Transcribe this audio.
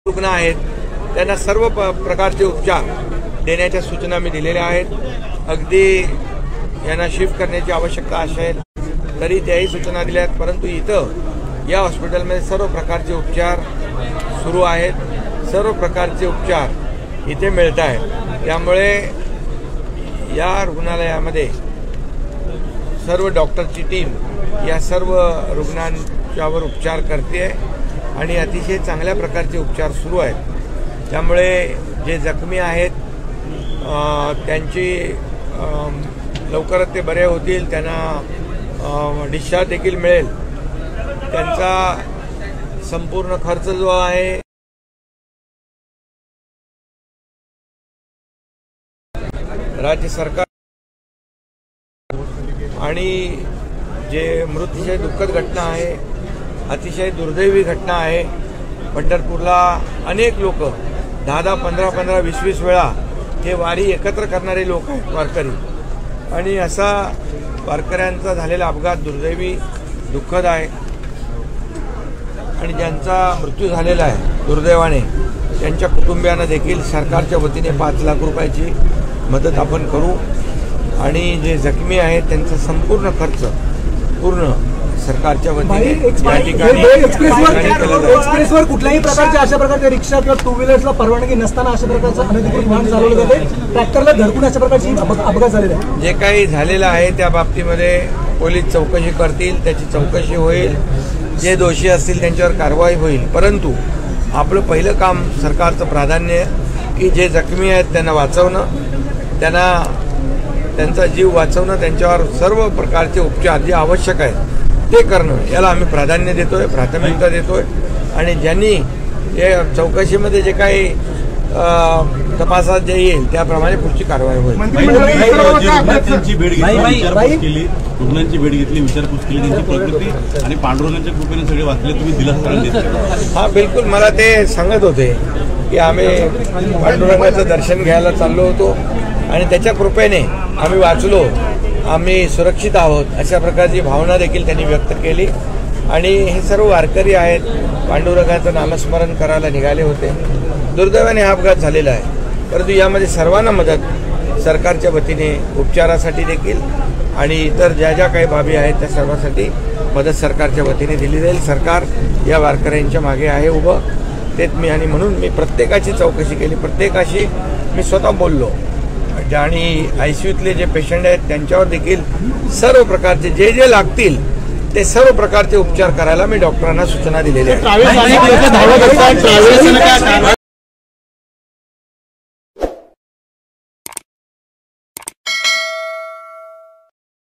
रुग्ण आहेत त्यांना सर्व प्रकारचे उपचार देण्याच्या सूचना मी दिलेल्या आहेत। अगदी यांना शिफ्ट करण्याची आवश्यकता असेल तरी त्याही सूचना दिल्या आहेत, परंतु इथं या हॉस्पिटलमध्ये सर्व प्रकारचे उपचार सुरू आहेत, सर्व प्रकारचे उपचार इथे मिळत आहेत। त्यामुळे या रुग्णालयामध्ये सर्व डॉक्टरची टीम या सर्व रुग्णांच्यावर उपचार करते आणि अतिशय चांगल्या प्रकारचे उपचार सुरू आहेत। त्यामुळे जे जखमी आहेत त्यांची लवकरच ते बरे होतील, त्यांना डिस्चार्ज देखील मिळेल। त्यांचा संपूर्ण खर्च जो आहे राज्य सरकार आणि जे मृत्यूची दुःखद घटना आहे, अतिशय दुर्दैवी घटना आहे। पंढरपूरला अनेक लोक 10-10, 15-15, 20-20 वेळा हे वारी एकत्र करणारे लोक आहेत वारकरी, आणि असा वारकऱ्यांचा झालेला अपघात दुर्दैवी दुःखद आहे आणि ज्यांचा मृत्यू झालेला आहे दुर्दैवाने त्यांच्या कुटुंबियांना देखील सरकारच्या वतीने 5 लाख रुपयाची मदत आपण करू आणि जे जखमी आहेत त्यांचा संपूर्ण खर्च पूर्ण सरकारच्या वतीने या ठिकाणी एक्सप्रेसवर कुठल्याही प्रकारच्या अशा प्रकारच्या रिक्षा किंवा टू व्हीलर्सला परवानगी नसताना अशा प्रकारचं अनधिकृत वाहन चालवलं जाते, ट्रॅक्टरला धडकून अशा प्रकारची अपघात झालेला आहे। जे काही झालेलं आहे त्या बाबतीमध्ये पोलीस चौकशी करतील, त्याची चौकशी होईल, जे दोषी असतील त्यांच्यावर कारवाई होईल। परंतु आपलं पहिलं काम सरकारचं प्राधान्य की जे जखमी आहेत त्यांना वाचवणं, त्यांचा जीव वाचवणं, त्यांच्यावर सर्व प्रकारचे उपचार जे आवश्यक आहेत ते करणं, याला आम्ही प्राधान्य देतोय, प्राथमिकता देतोय। आणि ज्यांनी हे चौकशीमध्ये जे काही तपासात जे येईल त्याप्रमाणे पुढची कारवाई होईल। रुग्णांची भेट घेतली, विचारपूस केली त्यांची प्रकृती आणि पांडुरंगाच्या कृपेने सगळे वाचले, तुम्ही दिलासा देत? हा बिलकुल, मला ते सांगत होते की आम्ही पांडुरंगाचं दर्शन घ्यायला चाललो होतो आणि त्याच्या कृपेने आम्ही वाचलो, आम्ही सुरक्षित आहोत, अशा प्रकारची भावना देखील त्यांनी व्यक्त केली। आणि हे सर्व वारकरी आहेत, पांडुरंगाचं नामस्मरण करायला निघाले होते। दुर्दैवाने हा अपघात झालेला आहे, परंतु यामध्ये सर्वांना मदत सरकारच्या वतीने उपचारासाठी देखील आणि इतर ज्या ज्या काही बाबी आहेत त्या सर्वांसाठी मदत सरकारच्या वतीने दिली जाईल। सरकार या वारकऱ्यांच्या मागे आहे उभं, तेच मी, आणि म्हणून मी प्रत्येकाची चौकशी केली, प्रत्येकाशी मी स्वतः बोललो आणि ICUतले जे पेशंट आहेत त्यांच्यावर देखील सर्व प्रकारचे जे जे लागतील ते सर्व प्रकारचे उपचार करायला मी डॉक्टरांना सूचना दिलेल्या आहेत।